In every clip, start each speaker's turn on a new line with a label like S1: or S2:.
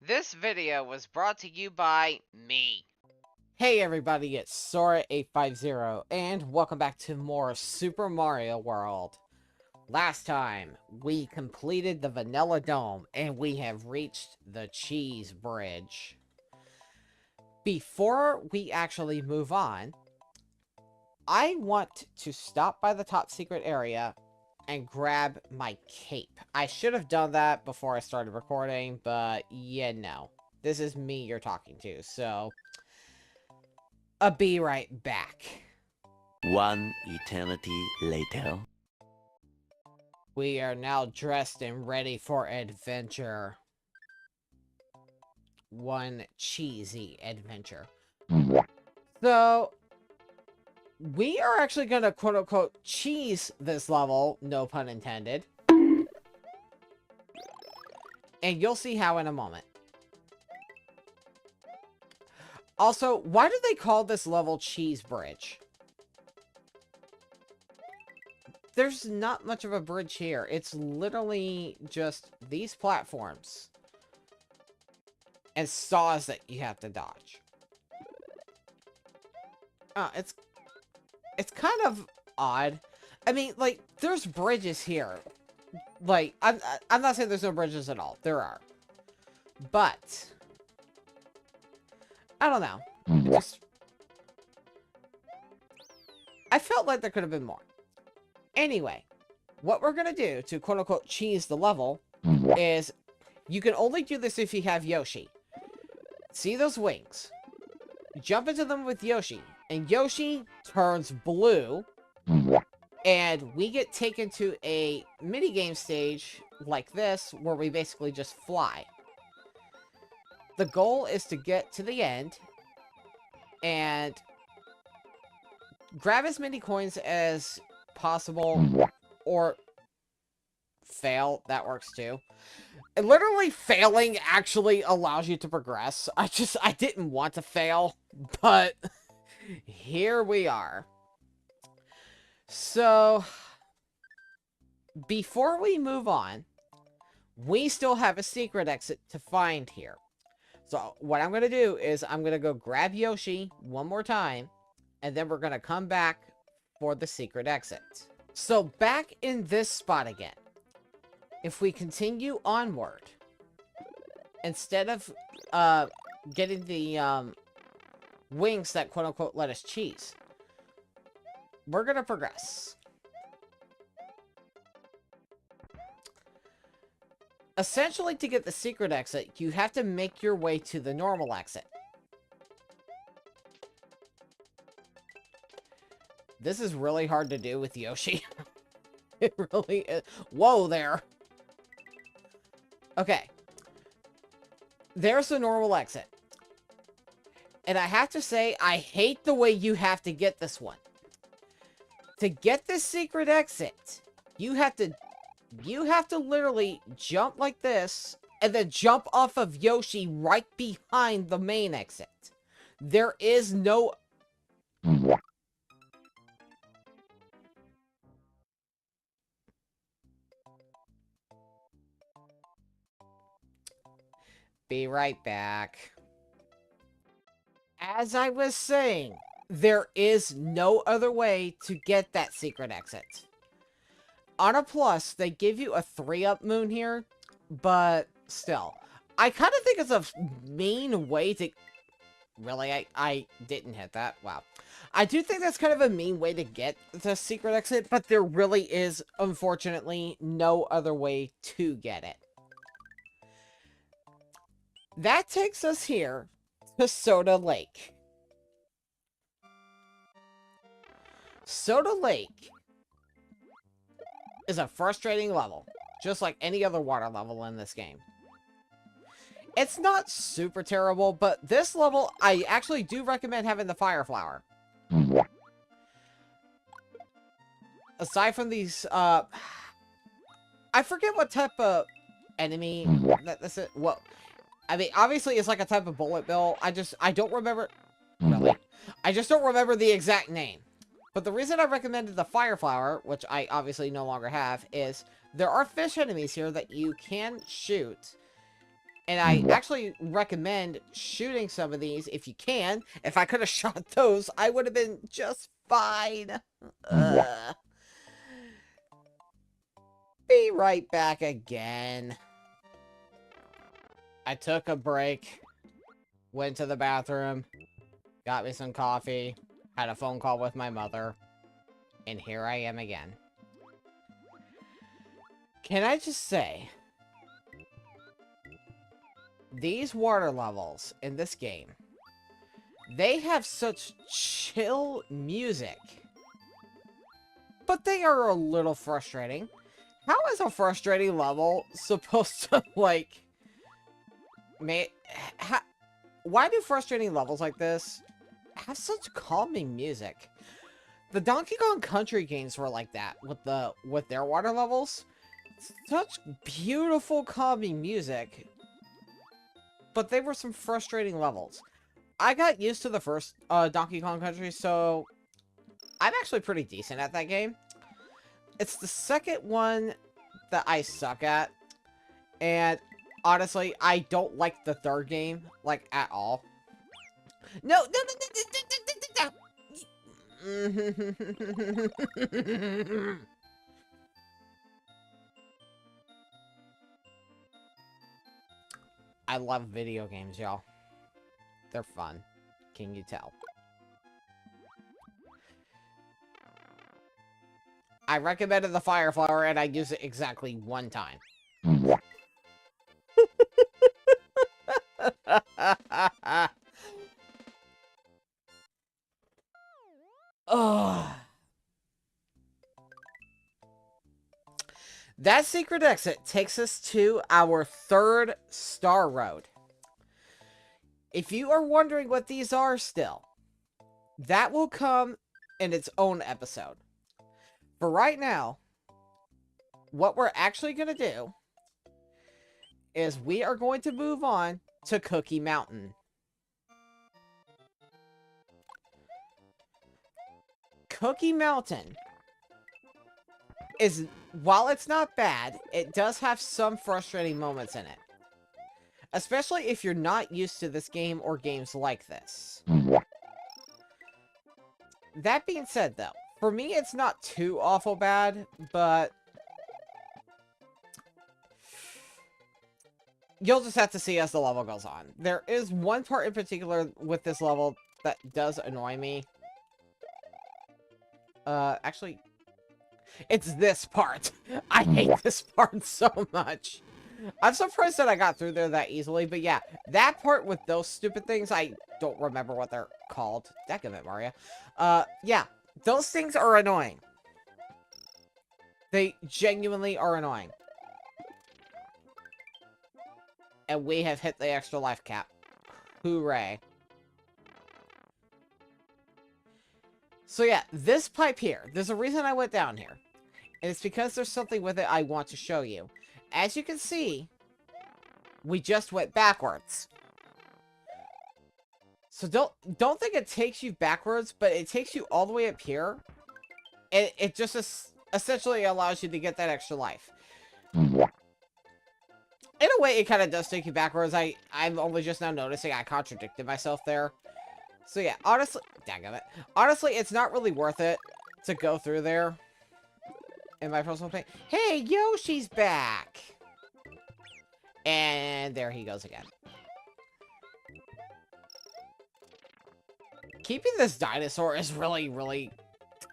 S1: This video was brought to you by me.
S2: Hey everybody, it's Sora850, and welcome back to more Super Mario World. Last time, we completed the Vanilla Dome, and we have reached the Cheese Bridge. Before we actually move on, I want to stop by the top secret area and grab my cape. I should have done that before I started recording, but yeah, no. This is me you're talking to, so I'll be right back.
S3: One eternity later.
S2: We are now dressed and ready for adventure. One cheesy adventure. So, we are actually gonna quote-unquote cheese this level, no pun intended. And you'll see how in a moment. Also, why do they call this level Cheese Bridge? There's not much of a bridge here. It's literally just these platforms. And saws that you have to dodge. It's kind of odd. I mean, like, there's bridges here. Like, I'm not saying there's no bridges at all. There are. But I don't know. I felt like there could have been more. Anyway, what we're gonna do to quote-unquote cheese the level is you can only do this if you have Yoshi. See those wings? Jump into them with Yoshi, and Yoshi turns blue, and we get taken to a minigame stage like this, where we basically just fly. The goal is to get to the end, and grab as many coins as possible, or fail, that works too. And literally failing actually allows you to progress. I didn't want to fail, but here we are. So, before we move on, we still have a secret exit to find here. So, what I'm going to do is I'm going to go grab Yoshi one more time, and then we're going to come back for the secret exit. So, back in this spot again. If we continue onward, instead of getting the wings that quote-unquote let us cheese, we're gonna progress. Essentially, to get the secret exit, you have to make your way to the normal exit. This is really hard to do with Yoshi. It really is. Whoa there. Okay. There's the normal exit. And I have to say, I hate the way you have to get this one. To get this secret exit, you have to literally jump like this, and then jump off of Yoshi right behind the main exit. There is no... Be right back. As I was saying, there is no other way to get that secret exit. On a plus, they give you a 3-up moon here, but still. I kind of think it's a mean way to... Really? I didn't hit that? Wow. I do think that's kind of a mean way to get the secret exit, but there really is, unfortunately, no other way to get it. That takes us here to Soda Lake. Soda Lake is a frustrating level, just like any other water level in this game. It's not super terrible, but this level, I actually do recommend having the Fire Flower. Aside from these, I forget what type of enemy that's it. Well, I mean, obviously it's like a type of bullet bill. I don't remember, really. I just don't remember the exact name. But the reason I recommended the Fire Flower, which I obviously no longer have, is there are fish enemies here that you can shoot. And I actually recommend shooting some of these if you can. If I could have shot those, I would have been just fine. Be right back again. I took a break, went to the bathroom, got me some coffee, had a phone call with my mother, and here I am again. Can I just say, these water levels in this game, they have such chill music, but they are a little frustrating. How is a frustrating level supposed to, like, why do frustrating levels like this have such calming music? The Donkey Kong Country games were like that with their water levels. Such beautiful calming music, but they were some frustrating levels. I got used to the first Donkey Kong Country, so I'm actually pretty decent at that game. It's the second one that I suck at, and honestly, I don't like the third game, like, at all. No, no, no, no, no, no. I love video games, y'all. They're fun. Can you tell? I recommended the Fire Flower, and I used it exactly one time. Ugh. That secret exit takes us to our third Star Road. If you are wondering what these are still, that will come in its own episode. For right now, what we're actually going to do is we are going to move on to Cookie Mountain. Cookie Mountain is, while it's not bad, it does have some frustrating moments in it. Especially if you're not used to this game or games like this. That being said, though, for me it's not too awful bad, but you'll just have to see as the level goes on. There is one part in particular with this level that does annoy me. Actually, it's this part. I hate this part so much. I'm surprised that I got through there that easily, but yeah, that part with those stupid things, I don't remember what they're called. Decadent Mario. Yeah, those things are annoying. They genuinely are annoying. And we have hit the extra life cap. Hooray. So yeah, this pipe here, there's a reason I went down here. And it's because there's something with it I want to show you. As you can see, we just went backwards. So don't think it takes you backwards, but it takes you all the way up here. And it just essentially allows you to get that extra life. In a way, it kind of does take you backwards. I'm only just now noticing I contradicted myself there. So yeah, honestly, daggum it. Honestly, it's not really worth it to go through there. In my personal opinion. Hey, Yoshi's back! And there he goes again. Keeping this dinosaur is really, really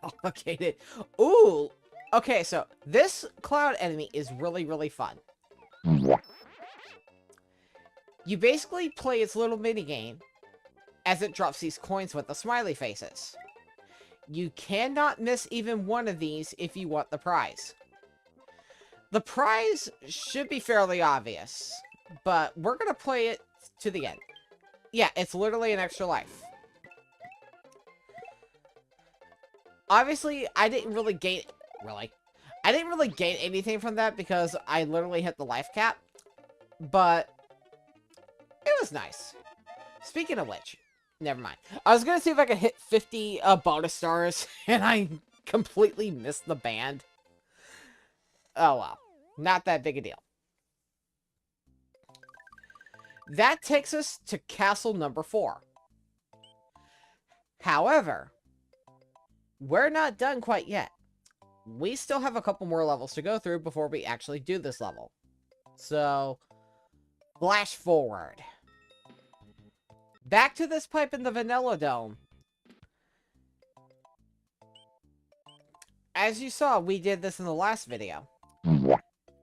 S2: complicated. Ooh! Okay, so this cloud enemy is really, really fun. You basically play its little minigame as it drops these coins with the smiley faces. You cannot miss even one of these if you want the prize. The prize should be fairly obvious, but we're going to play it to the end. Yeah, it's literally an extra life. Obviously, I didn't really gain... I didn't really gain anything from that because I literally hit the life cap. But it was nice. Speaking of which... Never mind. I was gonna see if I could hit 50 bonus stars, and I completely missed the band. Oh well. Not that big a deal. That takes us to castle number 4. However, we're not done quite yet. We still have a couple more levels to go through before we actually do this level. So, flash forward. Back to this pipe in the Vanilla Dome. As you saw, we did this in the last video.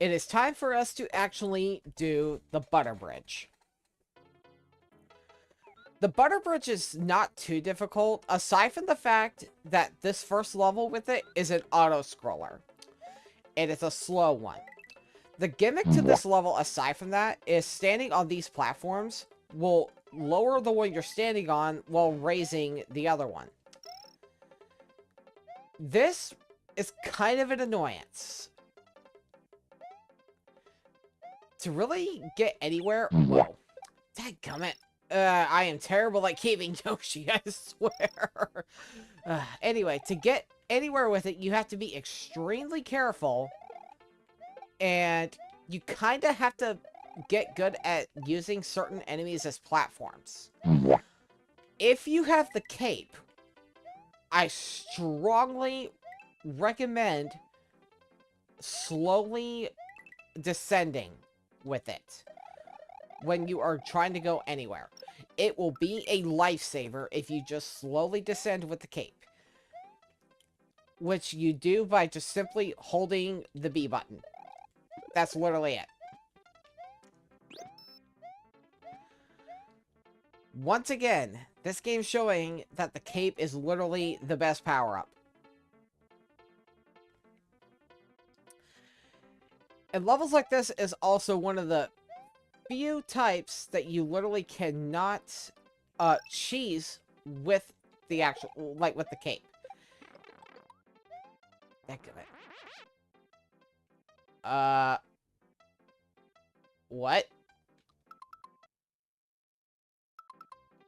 S2: It is time for us to actually do the Butter Bridge. The Butter Bridge is not too difficult, aside from the fact that this first level with it is an auto-scroller. And it's a slow one. The gimmick to this level, aside from that, is standing on these platforms will lower the one you're standing on while raising the other one. This is kind of an annoyance. To really get anywhere... Whoa. Dadgummit. I am terrible at keeping Yoshi, I swear. Anyway, to get anywhere with it, you have to be extremely careful. And you kind of have to get good at using certain enemies as platforms. If you have the cape, I strongly recommend slowly descending with it when you are trying to go anywhere. It will be a lifesaver if you just slowly descend with the cape. Which you do by just simply holding the B button. That's literally it. Once again, this game's showing that the cape is literally the best power-up. And levels like this is also one of the few types that you literally cannot cheese with the actual, like with the cape. Think of it. What?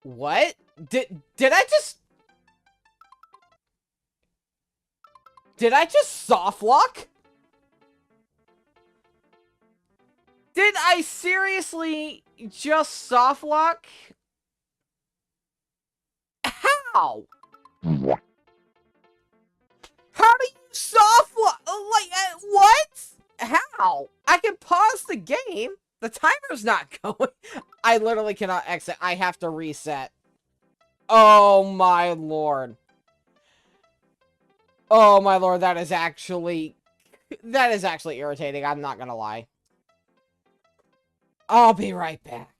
S2: What? Did I just... Did I just soft lock? Did I seriously just soft lock? How? How do you soft lock? Like, what? How? I can pause the game. The timer's not going. I literally cannot exit. I have to reset. Oh my lord. Oh my lord, that is actually irritating. I'm not gonna lie. I'll be right back.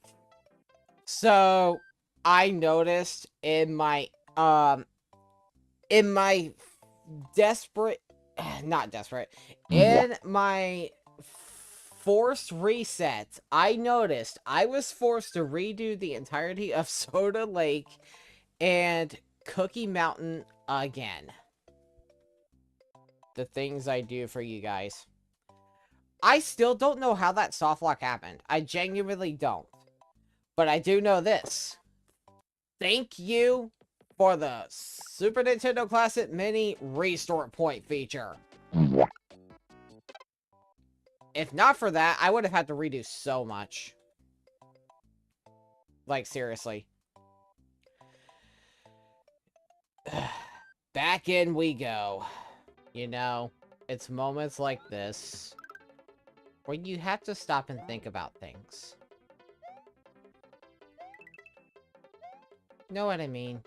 S2: So, I noticed in my desperate, not desperate, in my forced reset, I noticed I was forced to redo the entirety of Soda Lake and Cookie Mountain again. The things I do for you guys. I still don't know how that softlock happened. I genuinely don't. But I do know this. Thank you for the Super Nintendo Classic Mini Restore Point feature. If not for that, I would have had to redo so much. Like, seriously. Back in we go. You know, it's moments like this where you have to stop and think about things. Know what I mean?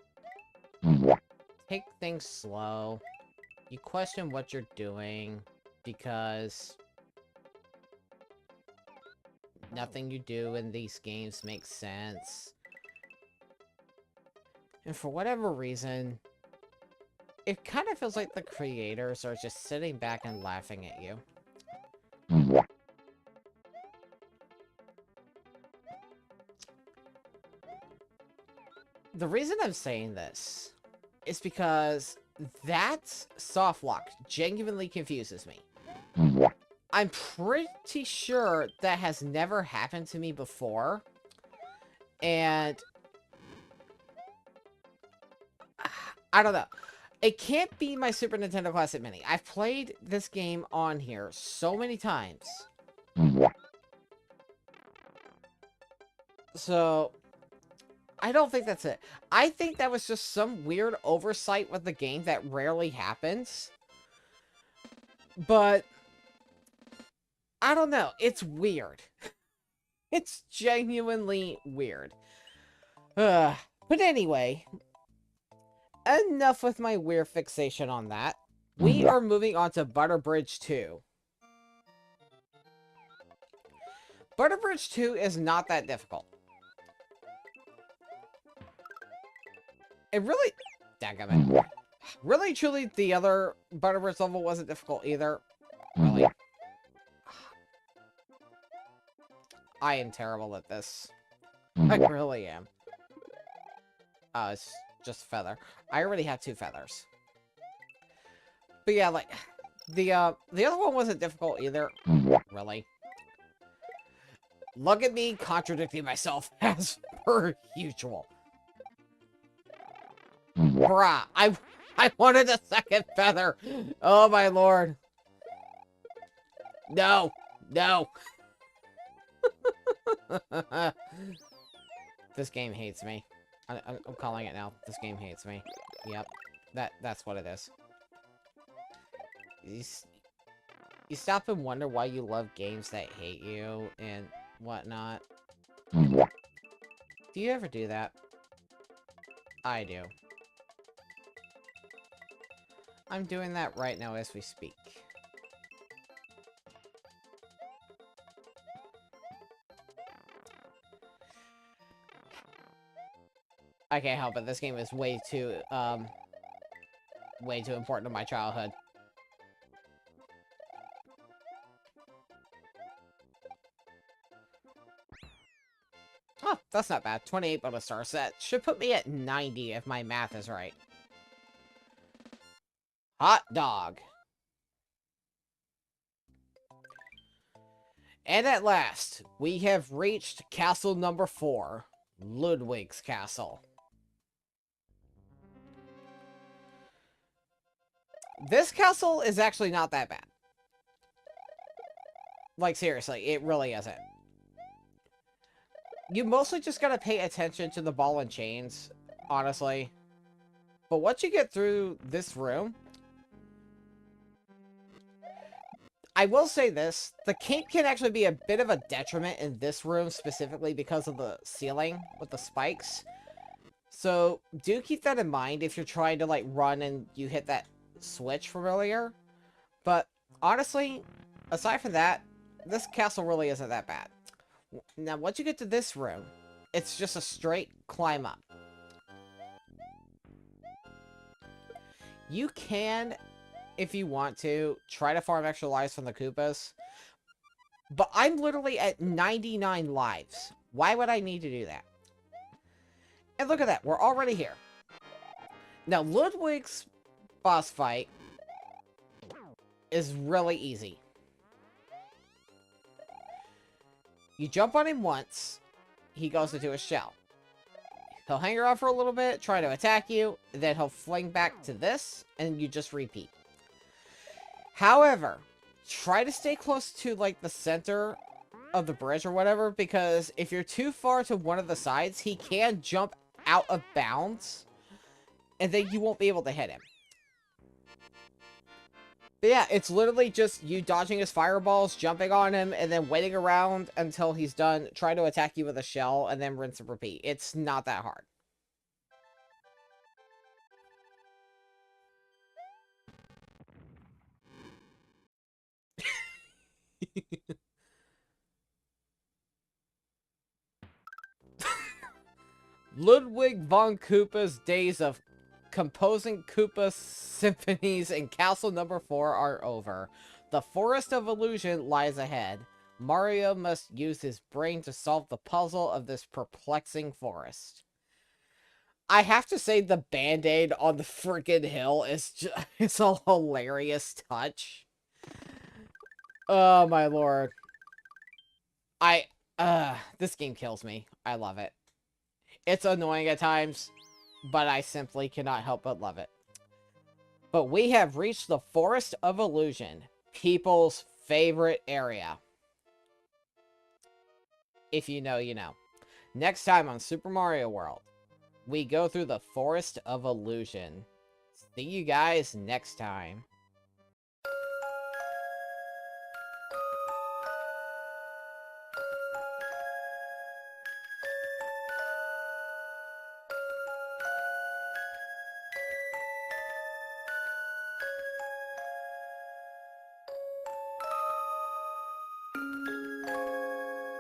S2: Take things slow. You question what you're doing because nothing you do in these games makes sense. And for whatever reason, it kind of feels like the creators are just sitting back and laughing at you. The reason I'm saying this is because that softlock genuinely confuses me. I'm pretty sure that has never happened to me before. And I don't know. It can't be my Super Nintendo Classic Mini. I've played this game on here so many times. So, I don't think that's it. I think that was just some weird oversight with the game that rarely happens. But, I don't know. It's weird. It's genuinely weird. But anyway, enough with my weird fixation on that. We are moving on to Butterbridge 2. Butterbridge 2 is not that difficult. It really... Daggum it. Really, truly, the other Butterbridge level wasn't difficult either. Really. I am terrible at this. I really am. It's just a feather. I already have 2 feathers. But yeah, like, the other one wasn't difficult either. Really. Look at me contradicting myself as per usual. Bruh, I wanted a second feather. Oh my lord. No. No. This game hates me. I'm calling it now. This game hates me. Yep. That's what it is. You stop and wonder why you love games that hate you and whatnot. Do you ever do that? I do. I'm doing that right now as we speak. I can't help it. This game is way too important to my childhood. Oh, that's not bad. 28 bonus stars. That should put me at 90 if my math is right. Hot dog. And at last, we have reached castle number 4, Ludwig's Castle. This castle is actually not that bad. Like, seriously, it really isn't. You mostly just gotta pay attention to the ball and chains, honestly. But once you get through this room... I will say this, the kink can actually be a bit of a detriment in this room, specifically because of the ceiling with the spikes. So, do keep that in mind if you're trying to, like, run and you hit that switch from earlier. But, honestly, aside from that, this castle really isn't that bad. Now, once you get to this room, it's just a straight climb up. You can, if you want to, try to farm extra lives from the Koopas. But I'm literally at 99 lives. Why would I need to do that? And look at that, we're already here. Now, Ludwig's boss fight is really easy. You jump on him once, he goes into a shell. He'll hang around for a little bit, try to attack you, then he'll fling back to this, and you just repeat. However, try to stay close to, like, the center of the bridge or whatever, because if you're too far to one of the sides, he can jump out of bounds, and then you won't be able to hit him. But yeah, it's literally just you dodging his fireballs, jumping on him, and then waiting around until he's done, try to attack you with a shell, and then rinse and repeat. It's not that hard. Ludwig von Koopa's days of composing Koopa symphonies in Castle Number 4 are over. The Forest of Illusion lies ahead. Mario must use his brain to solve the puzzle of this perplexing forest. I have to say the band-aid on the freaking hill is just, it's a hilarious touch. Oh my lord. This game kills me. I love it. It's annoying at times, but I simply cannot help but love it. But we have reached the Forest of Illusion, people's favorite area. If you know, you know. Next time on Super Mario World, we go through the Forest of Illusion. See you guys next time.